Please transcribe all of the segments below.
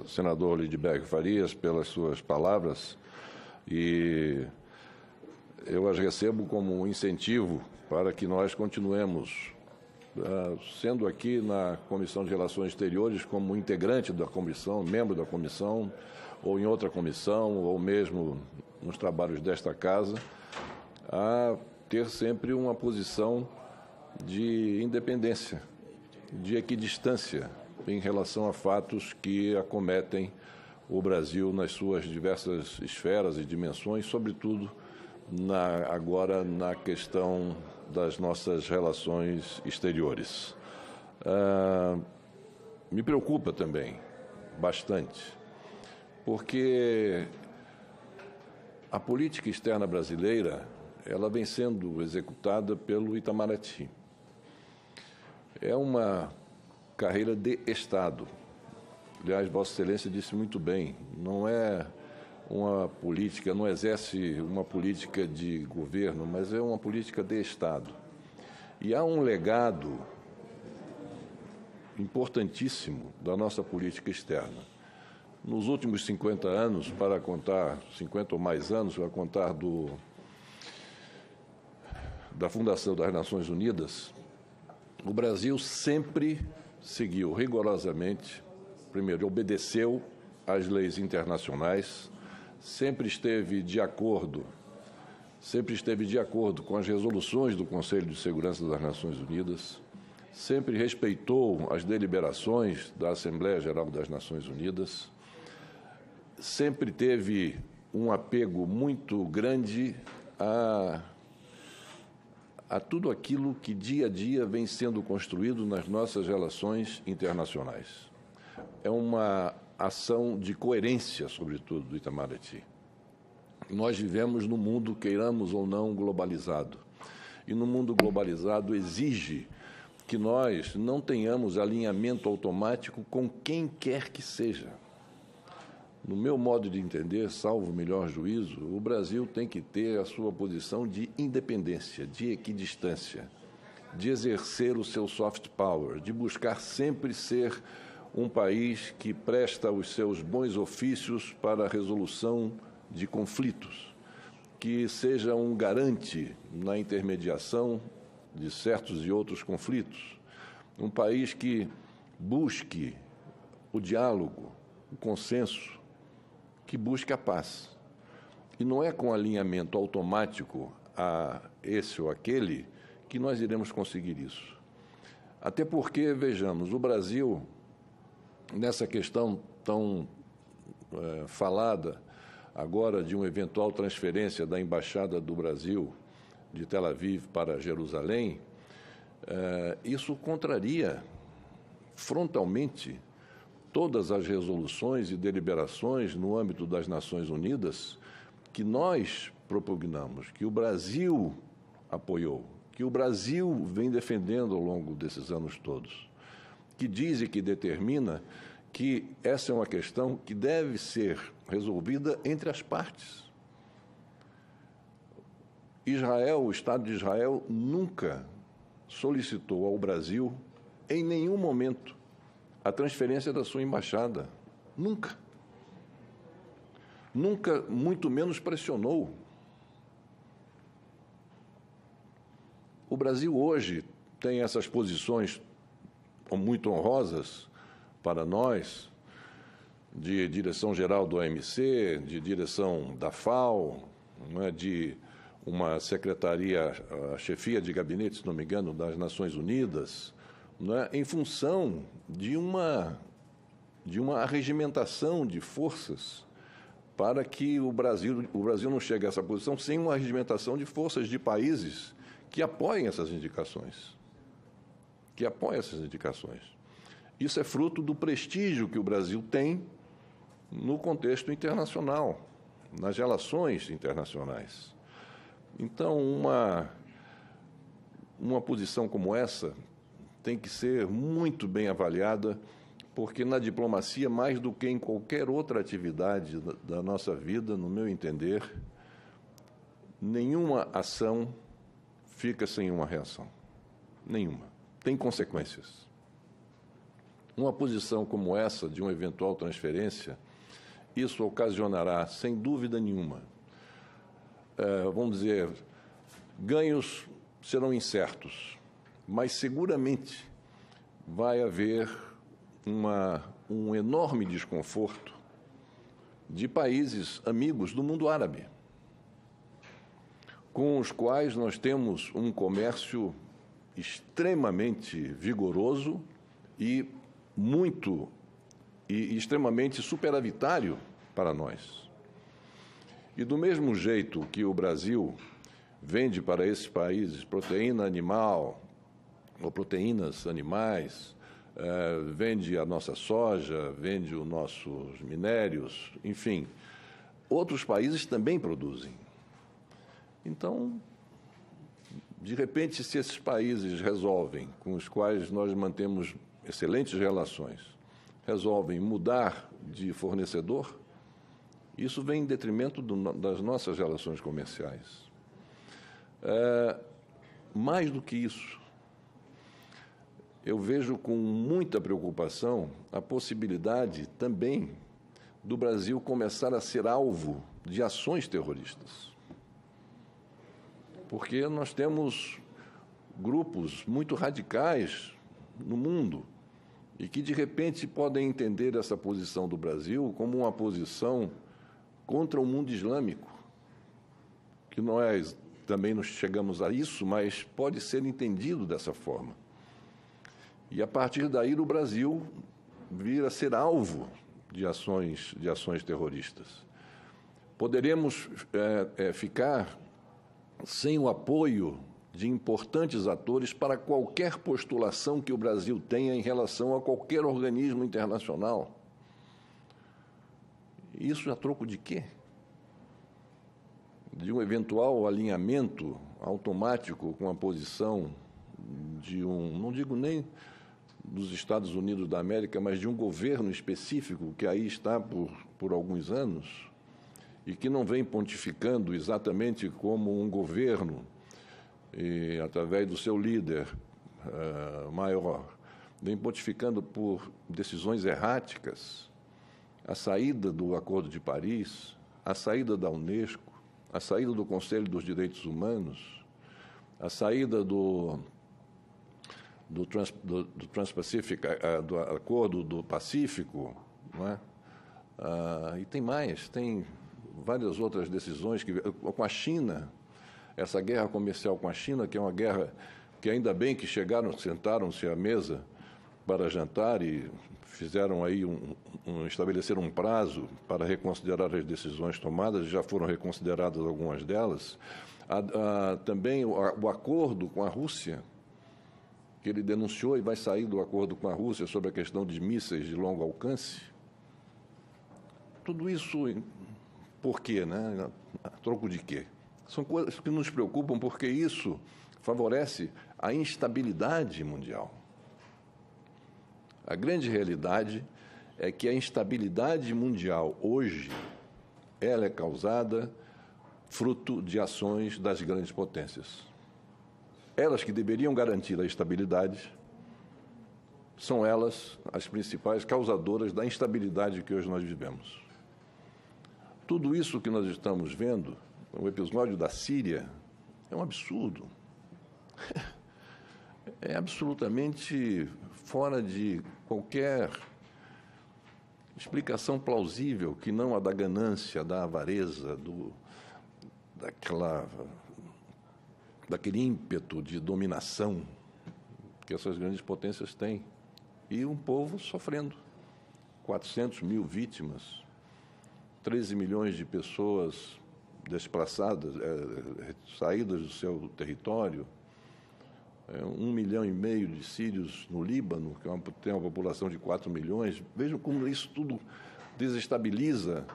Senador Lidberg Farias, pelas suas palavras, e eu as recebo como um incentivo para que nós continuemos sendo aqui na Comissão de Relações Exteriores como integrante da comissão, membro da comissão, ou em outra comissão, ou mesmo nos trabalhos desta casa, a ter sempre uma posição de independência, de equidistância em relação a fatos que acometem o Brasil nas suas diversas esferas e dimensões, sobretudo agora na questão das nossas relações exteriores. Me preocupa também bastante, porque a política externa brasileira ela vem sendo executada pelo Itamaraty. É uma carreira de Estado. Aliás, Vossa Excelência disse muito bem, não é uma política, não exerce uma política de governo, mas é uma política de Estado. E há um legado importantíssimo da nossa política externa. Nos últimos 50 anos, para contar, 50 ou mais anos, para contar da fundação das Nações Unidas, o Brasil sempre seguiu rigorosamente, primeiro, obedeceu às leis internacionais, sempre esteve de acordo com as resoluções do Conselho de Segurança das Nações Unidas, sempre respeitou as deliberações da Assembleia Geral das Nações Unidas, sempre teve um apego muito grande a tudo aquilo que dia a dia vem sendo construído nas nossas relações internacionais. É uma ação de coerência, sobretudo, do Itamaraty. Nós vivemos num mundo, queiramos ou não, globalizado. E no mundo globalizado exige que nós não tenhamos alinhamento automático com quem quer que seja. No meu modo de entender, salvo o melhor juízo, o Brasil tem que ter a sua posição de independência, de equidistância, de exercer o seu soft power, de buscar sempre ser um país que presta os seus bons ofícios para a resolução de conflitos, que seja um garante na intermediação de certos e outros conflitos, um país que busque o diálogo, o consenso, que busque a paz. E não é com alinhamento automático a esse ou aquele que nós iremos conseguir isso. Até porque, vejamos, o Brasil, nessa questão tão falada agora de uma eventual transferência da Embaixada do Brasil de Tel Aviv para Jerusalém, isso contraria frontalmente todas as resoluções e deliberações no âmbito das Nações Unidas que nós propugnamos, que o Brasil apoiou, que o Brasil vem defendendo ao longo desses anos todos, que diz e que determina que essa é uma questão que deve ser resolvida entre as partes. Israel, o Estado de Israel, nunca solicitou ao Brasil, em nenhum momento, a transferência da sua embaixada. Nunca. Nunca, muito menos pressionou. O Brasil hoje tem essas posições muito honrosas para nós, de direção-geral do OMC, de direção da FAO, de uma secretaria, a chefia de gabinete, se não me engano, das Nações Unidas, em função de uma arregimentação de forças para que o Brasil não chegue a essa posição sem uma arregimentação de forças de países que apoiem essas indicações. Isso é fruto do prestígio que o Brasil tem no contexto internacional, nas relações internacionais. Então, uma posição como essa tem que ser muito bem avaliada, porque na diplomacia, mais do que em qualquer outra atividade da nossa vida, no meu entender, nenhuma ação fica sem uma reação. Nenhuma. Tem consequências. uma posição como essa, de uma eventual transferência, isso ocasionará, sem dúvida nenhuma, vamos dizer, ganhos serão incertos, mas seguramente vai haver um enorme desconforto de países amigos do mundo árabe, com os quais nós temos um comércio extremamente vigoroso e extremamente superavitário para nós. E do mesmo jeito que o Brasil vende para esses países proteína animal ou proteínas animais, vende a nossa soja, vende os nossos minérios, enfim, outros países também produzem. Então, de repente, se esses países resolvem, com os quais nós mantemos excelentes relações, resolvem mudar de fornecedor, isso vem em detrimento das nossas relações comerciais. Mais do que isso, eu vejo com muita preocupação a possibilidade também do Brasil começar a ser alvo de ações terroristas. Porque nós temos grupos muito radicais no mundo e que, de repente, podem entender essa posição do Brasil como uma posição contra o mundo islâmico, que nós também nos chegamos a isso, mas pode ser entendido dessa forma. E, a partir daí, o Brasil vir a ser alvo de ações terroristas. Poderemos ficar sem o apoio de importantes atores para qualquer postulação que o Brasil tenha em relação a qualquer organismo internacional. Isso a troco de quê? De um eventual alinhamento automático com a posição de não digo nem dos Estados Unidos da América, mas de um governo específico que aí está por alguns anos e que não vem pontificando exatamente como um governo, e, através do seu líder maior, vem pontificando por decisões erráticas, a saída do Acordo de Paris, a saída da Unesco, a saída do Conselho dos Direitos Humanos, a saída do Trans-Pacific, do Acordo do Pacífico, não é? E tem mais, tem várias outras decisões com a China, essa guerra comercial com a China, que é uma guerra que ainda bem que sentaram-se à mesa para jantar e fizeram aí estabeleceram um prazo para reconsiderar as decisões tomadas, já foram reconsideradas algumas delas. Também o acordo com a Rússia, que ele denunciou e vai sair do acordo com a Rússia sobre a questão de mísseis de longo alcance. Tudo isso, por quê, né? A troco de quê? São coisas que nos preocupam porque isso favorece a instabilidade mundial. A grande realidade é que a instabilidade mundial hoje, ela é causada fruto de ações das grandes potências. Elas que deveriam garantir a estabilidade, são elas as principais causadoras da instabilidade que hoje nós vivemos. Tudo isso que nós estamos vendo, o episódio da Síria, é um absurdo. É absolutamente fora de qualquer explicação plausível, que não a da ganância, da avareza, daquele ímpeto de dominação que essas grandes potências têm. E um povo sofrendo. 400 mil vítimas, 13 milhões de pessoas desplaçadas, saídas do seu território, 1,5 milhão de sírios no Líbano, que tem uma população de 4 milhões. Vejam como isso tudo desestabiliza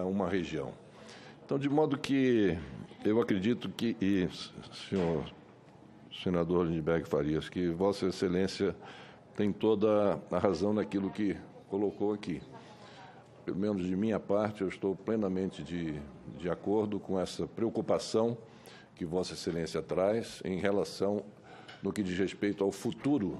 uma região. Então, de modo que eu acredito que, senhor senador Lindbergh Farias, que Vossa Excelência tem toda a razão naquilo que colocou aqui. Pelo menos de minha parte, eu estou plenamente de acordo com essa preocupação que Vossa Excelência traz em relação no que diz respeito ao futuro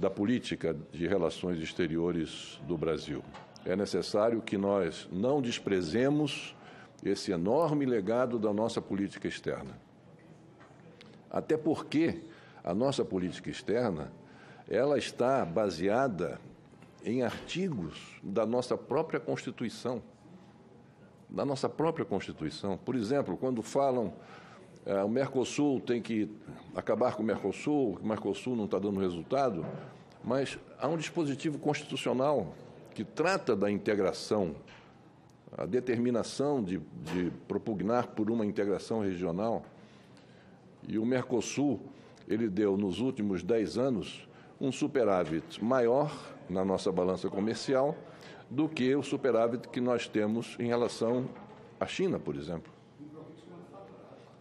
da política de relações exteriores do Brasil. É necessário que nós não desprezemos esse enorme legado da nossa política externa. Até porque a nossa política externa, ela está baseada em artigos da nossa própria Constituição. Da nossa própria Constituição. Por exemplo, quando falam o Mercosul tem que acabar com o Mercosul não está dando resultado, mas há um dispositivo constitucional que trata da integração, a determinação de propugnar por uma integração regional. E o Mercosul, ele deu, nos últimos 10 anos, um superávit maior na nossa balança comercial do que o superávit que nós temos em relação à China, por exemplo.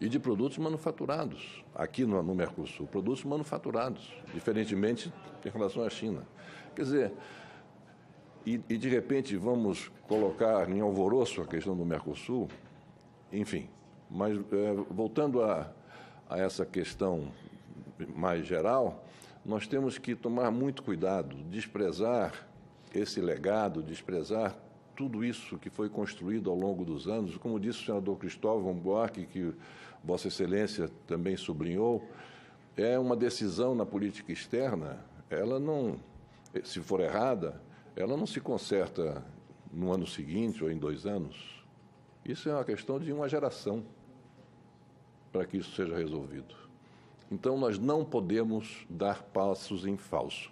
E de produtos manufaturados, aqui no Mercosul, produtos manufaturados, diferentemente em relação à China. Quer dizer, e de repente vamos colocar em alvoroço a questão do Mercosul, enfim. Mas, voltando a essa questão mais geral, nós temos que tomar muito cuidado, desprezar esse legado, desprezar tudo isso que foi construído ao longo dos anos. Como disse o senador Cristóvão Buarque, que Vossa Excelência também sublinhou, é uma decisão na política externa, ela não, se for errada, ela não se conserta no ano seguinte ou em 2 anos. Isso é uma questão de uma geração para que isso seja resolvido. Então, nós não podemos dar passos em falso.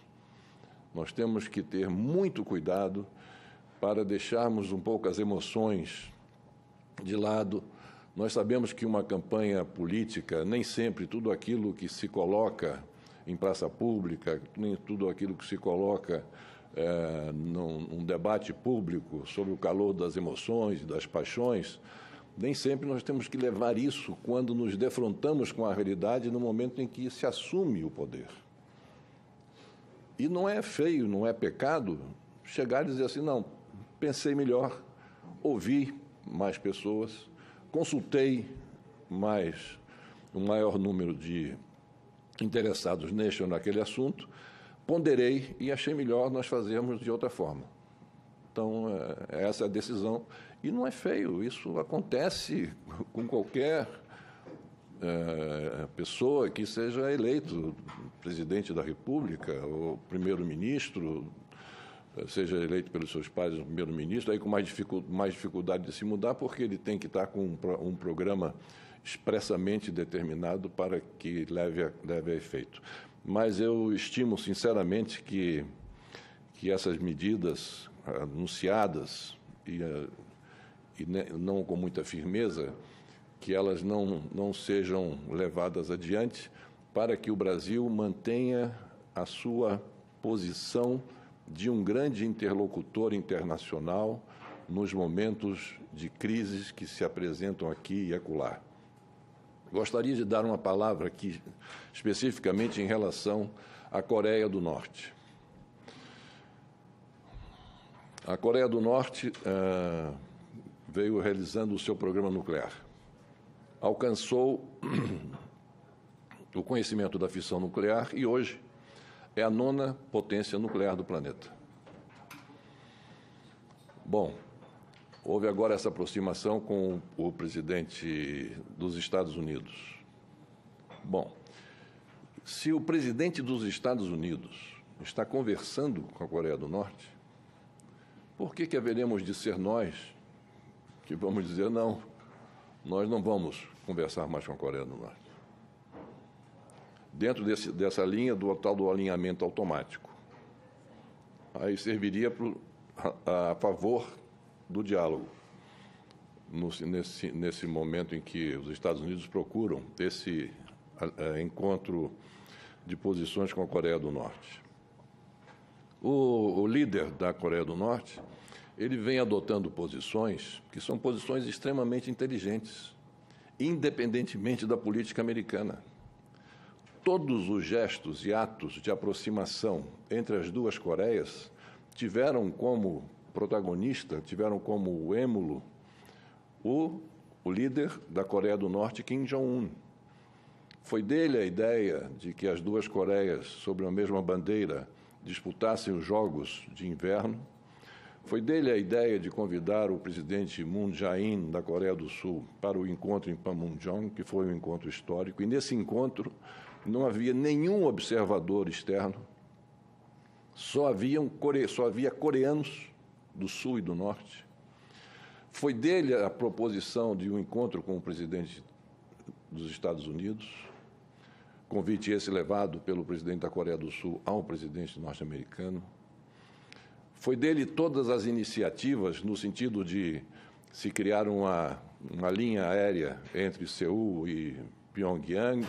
Nós temos que ter muito cuidado para deixarmos um pouco as emoções de lado. Nós sabemos que uma campanha política, nem sempre tudo aquilo que se coloca em praça pública, nem tudo aquilo que se coloca num debate público sobre o calor das emoções e das paixões, nem sempre nós temos que levar isso quando nos defrontamos com a realidade no momento em que se assume o poder. E não é feio, não é pecado chegar e dizer assim, não, pensei melhor, ouvi mais pessoas, consultei um maior número de interessados neste ou naquele assunto, ponderei e achei melhor nós fazermos de outra forma. Então, essa é a decisão. E não é feio, isso acontece com qualquer pessoa que seja eleito presidente da República ou primeiro-ministro, seja eleito pelos seus pais o primeiro-ministro, aí com mais dificuldade de se mudar, porque ele tem que estar com um programa expressamente determinado para que leve a efeito. Mas eu estimo, sinceramente, que essas medidas anunciadas e não com muita firmeza, que elas não sejam levadas adiante para que o Brasil mantenha a sua posição de um grande interlocutor internacional nos momentos de crises que se apresentam aqui e acolá. Gostaria de dar uma palavra aqui, especificamente em relação à Coreia do Norte. A Coreia do Norte veio realizando o seu programa nuclear. Alcançou o conhecimento da fissão nuclear e hoje é a 9ª potência nuclear do planeta. Bom, houve agora essa aproximação com o presidente dos Estados Unidos. Bom, se o presidente dos Estados Unidos está conversando com a Coreia do Norte, por que haveremos de ser nós que vamos dizer, não, nós não vamos conversar mais com a Coreia do Norte? Dentro dessa linha do tal do alinhamento automático. Aí serviria a favor do diálogo, nesse momento em que os Estados Unidos procuram esse encontro de posições com a Coreia do Norte. O líder da Coreia do Norte, ele vem adotando posições que são posições extremamente inteligentes, independentemente da política americana. Todos os gestos e atos de aproximação entre as duas Coreias tiveram como protagonista, tiveram como êmulo o líder da Coreia do Norte, Kim Jong-un. Foi dele a ideia de que as duas Coreias, sob a mesma bandeira, disputassem os Jogos de Inverno. Foi dele a ideia de convidar o presidente Moon Jae-in, da Coreia do Sul, para o encontro em Panmunjom, que foi um encontro histórico. E, nesse encontro, não havia nenhum observador externo, só havia coreanos do Sul e do Norte. Foi dele a proposição de um encontro com o presidente dos Estados Unidos, convite esse levado pelo presidente da Coreia do Sul ao presidente norte-americano. Foi dele todas as iniciativas no sentido de se criar uma linha aérea entre Seul e Pyongyang,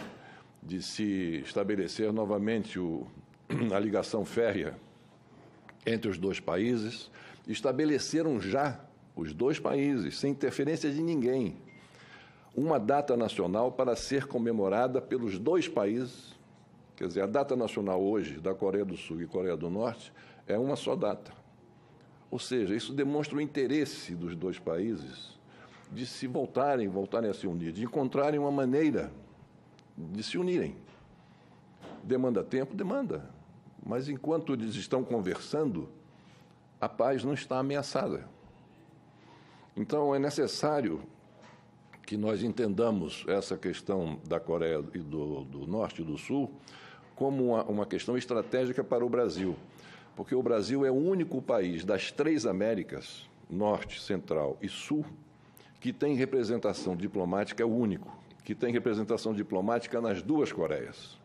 de se estabelecer novamente a ligação férrea entre os dois países. Estabeleceram já, os dois países, sem interferência de ninguém, uma data nacional para ser comemorada pelos dois países. Quer dizer, a data nacional hoje da Coreia do Sul e Coreia do Norte é uma só data. Ou seja, isso demonstra o interesse dos dois países de se voltarem a se unir, de encontrarem uma maneira de se unirem. Demanda tempo? Demanda. Mas enquanto eles estão conversando, a paz não está ameaçada. Então, é necessário que nós entendamos essa questão da Coreia do Norte e do Sul como uma questão estratégica para o Brasil, porque o Brasil é o único país das três Américas, Norte, Central e Sul, que tem representação diplomática, é o único, que tem representação diplomática nas duas Coreias.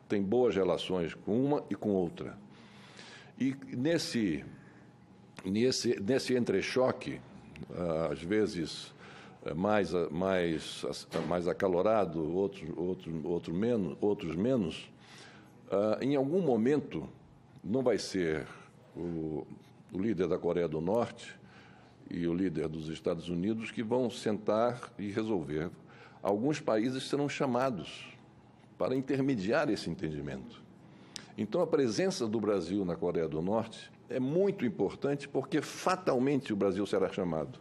Tem boas relações com uma e com outra. E nesse entrechoque, às vezes mais acalorado, outros menos, em algum momento não vai ser o líder da Coreia do Norte e o líder dos Estados Unidos que vão sentar e resolver. Alguns países serão chamados para intermediar esse entendimento. Então, a presença do Brasil na Coreia do Norte é muito importante porque fatalmente o Brasil será chamado.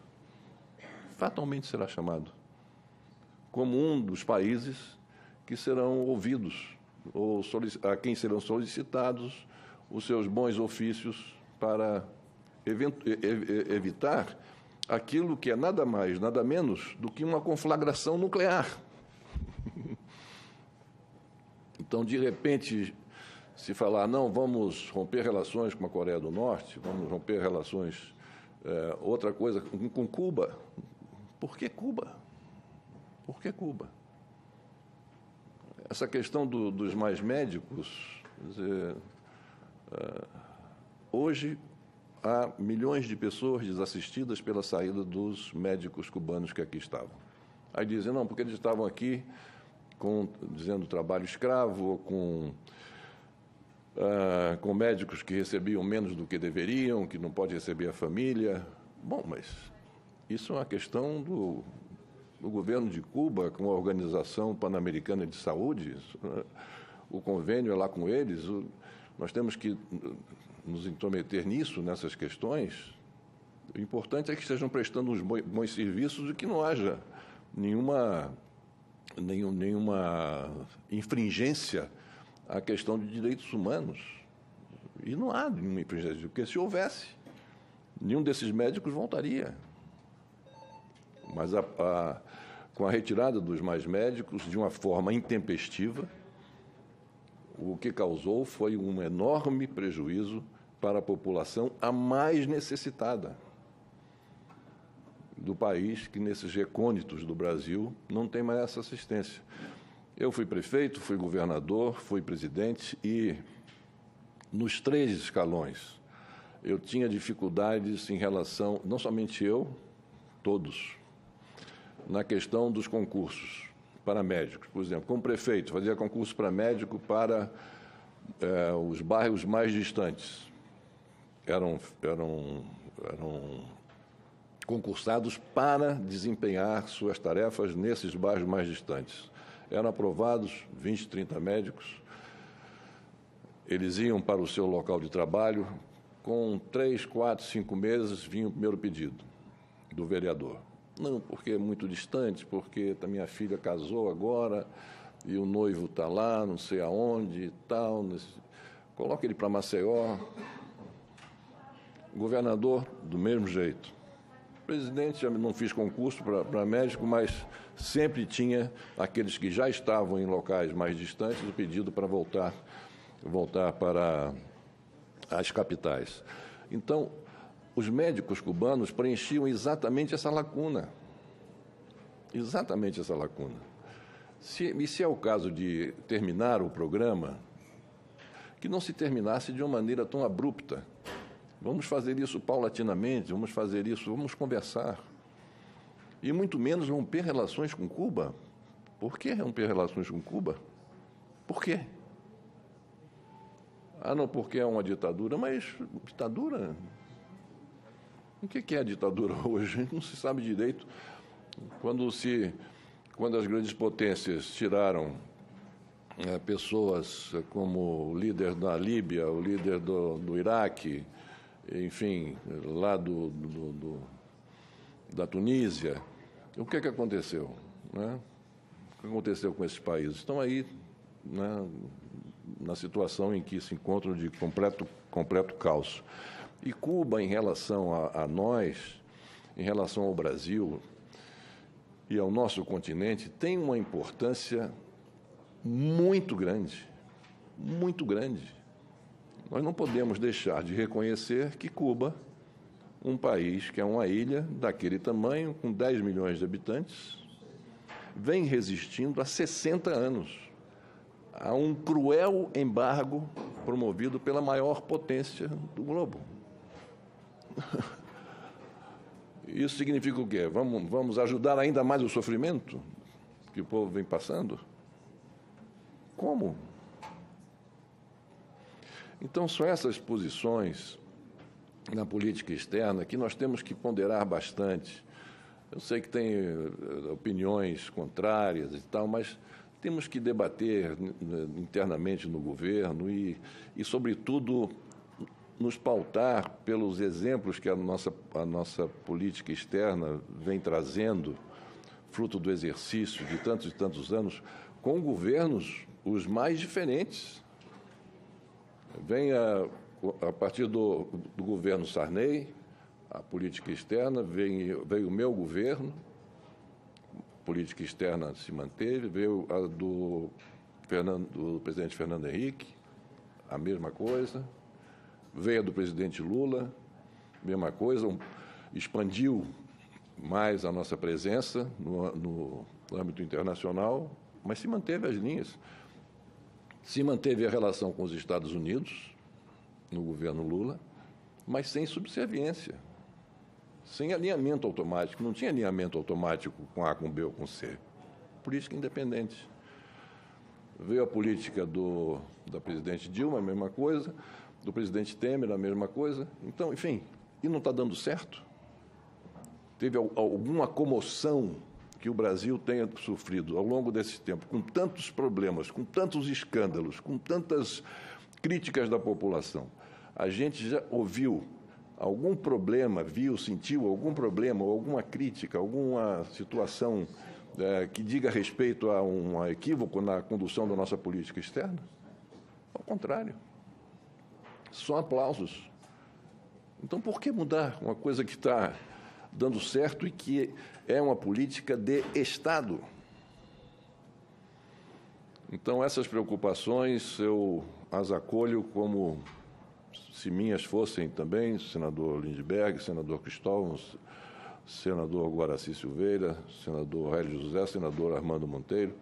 Fatalmente será chamado como um dos países que serão ouvidos, ou a quem serão solicitados os seus bons ofícios para evitar aquilo que é nada mais, nada menos do que uma conflagração nuclear. Então, de repente, se falar, não, vamos romper relações com a Coreia do Norte, vamos romper relações, outra coisa, com Cuba. Por que Cuba? Por que Cuba? Essa questão dos mais médicos, quer dizer, hoje há milhões de pessoas desassistidas pela saída dos médicos cubanos que aqui estavam. Aí dizem, não, porque eles estavam aqui dizendo trabalho escravo, ou com médicos que recebiam menos do que deveriam, que não pode receber a família. Bom, mas isso é uma questão do governo de Cuba com a Organização Pan-Americana de Saúde. O convênio é lá com eles. Nós temos que nos intrometer nisso, nessas questões. O importante é que estejam prestando uns bons serviços e que não haja nenhuma infringência à questão de direitos humanos. E não há nenhuma infringência, porque se houvesse, nenhum desses médicos voltaria. Mas com a retirada dos mais médicos, de uma forma intempestiva, o que causou foi um enorme prejuízo para a população a mais necessitada do país, que nesses recônditos do Brasil não tem mais essa assistência. Eu fui prefeito, fui governador, fui presidente e, nos 3 escalões, eu tinha dificuldades em relação, não somente eu, todos, na questão dos concursos para médicos. Por exemplo, como prefeito, fazia concurso para médico para os bairros mais distantes. Eram concursados para desempenhar suas tarefas nesses bairros mais distantes. Eram aprovados 20, 30 médicos. Eles iam para o seu local de trabalho. Com 3, 4, 5 meses, vinha o primeiro pedido do vereador. Não, porque é muito distante, porque a minha filha casou agora e o noivo está lá, não sei aonde e tal. coloca ele para Maceió, governador do mesmo jeito. Presidente, já não fiz concurso para médico, mas sempre tinha aqueles que já estavam em locais mais distantes o pedido para voltar para as capitais. Então, os médicos cubanos preenchiam exatamente essa lacuna. Exatamente essa lacuna. Se é o caso de terminar o programa, que não se terminasse de uma maneira tão abrupta. Vamos fazer isso paulatinamente, vamos conversar. E muito menos romper relações com Cuba. Por que romper relações com Cuba? Por quê? Ah, não, porque é uma ditadura. Mas ditadura? O que é a ditadura hoje? Não se sabe direito. Quando as grandes potências tiraram pessoas como o líder da Líbia, o líder do Iraque, enfim, lá da Tunísia, o que aconteceu? Né? O que aconteceu com esses países? Estão aí, né, na situação em que se encontram de completo caos. E Cuba, em relação a nós, em relação ao Brasil e ao nosso continente, tem uma importância muito grande, muito grande. Nós não podemos deixar de reconhecer que Cuba, um país que é uma ilha daquele tamanho, com 10 milhões de habitantes, vem resistindo há 60 anos a um cruel embargo promovido pela maior potência do globo. Isso significa o quê? Vamos ajudar ainda mais o sofrimento que o povo vem passando? Como? Então, são essas posições na política externa que nós temos que ponderar bastante. Eu sei que tem opiniões contrárias e tal, mas temos que debater internamente no governo e sobretudo, nos pautar pelos exemplos que a nossa política externa vem trazendo, fruto do exercício de tantos e tantos anos, com governos os mais diferentes. Vem a partir do governo Sarney, a política externa, veio o meu governo, a política externa se manteve, veio a do presidente Fernando Henrique, a mesma coisa, veio a do presidente Lula, mesma coisa, expandiu mais a nossa presença no âmbito internacional, mas se manteve as linhas. Se manteve a relação com os Estados Unidos, no governo Lula, mas sem subserviência, sem alinhamento automático. Não tinha alinhamento automático com A, com B ou com C. Política independente. Veio a política da presidente Dilma, a mesma coisa, do presidente Temer, a mesma coisa. Então, enfim, e não está dando certo? Teve alguma comoção que o Brasil tenha sofrido ao longo desse tempo, com tantos problemas, com tantos escândalos, com tantas críticas da população. A gente já ouviu algum problema, sentiu algum problema, ou alguma crítica, alguma situação que diga respeito a um equívoco na condução da nossa política externa? Ao contrário. Só aplausos. Então, por que mudar uma coisa que está dando certo e que é uma política de Estado? Então, essas preocupações eu as acolho como se minhas fossem também, senador Lindbergh, senador Cristóvão, senador Guaraci Silveira, senador Hélio José, senador Armando Monteiro,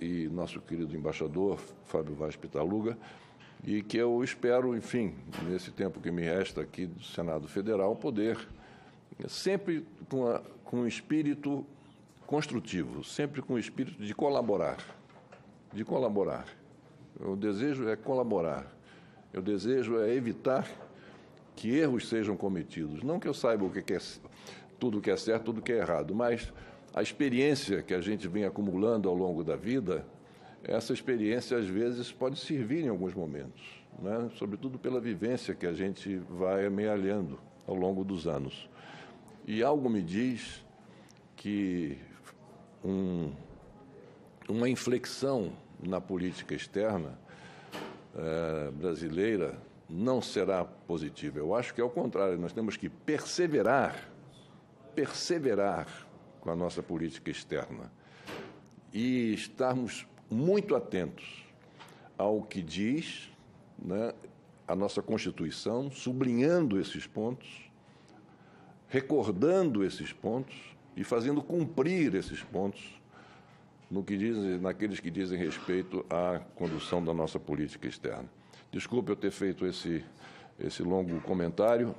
e nosso querido embaixador Fábio Vaz Pitaluga, e que eu espero, enfim, nesse tempo que me resta aqui do Senado Federal, poder, sempre com um espírito construtivo, sempre com o espírito de colaborar. De colaborar. O desejo é colaborar. O desejo é evitar que erros sejam cometidos. Não que eu saiba tudo que é certo, tudo que é errado, mas a experiência que a gente vem acumulando ao longo da vida, essa experiência, às vezes, pode servir em alguns momentos, né? Sobretudo pela vivência que a gente vai amealhando ao longo dos anos. E algo me diz que uma inflexão na política externa brasileira não será positiva. Eu acho que, ao contrário, nós temos que perseverar com a nossa política externa e estarmos muito atentos ao que diz, né, a nossa Constituição, sublinhando esses pontos, recordando esses pontos e fazendo cumprir esses pontos naqueles que dizem respeito à condução da nossa política externa. Desculpe eu ter feito esse longo comentário,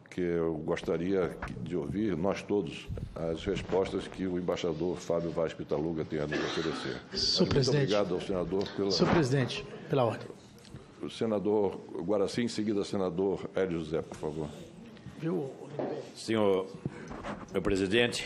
porque eu gostaria de ouvir, nós todos, as respostas que o embaixador Fábio Vaz Pitaluga tem a nos oferecer. Muito obrigado ao senador pela... Senhor presidente, pela ordem. O senador Guaraci, em seguida, senador Hélio José, por favor. Senhor presidente,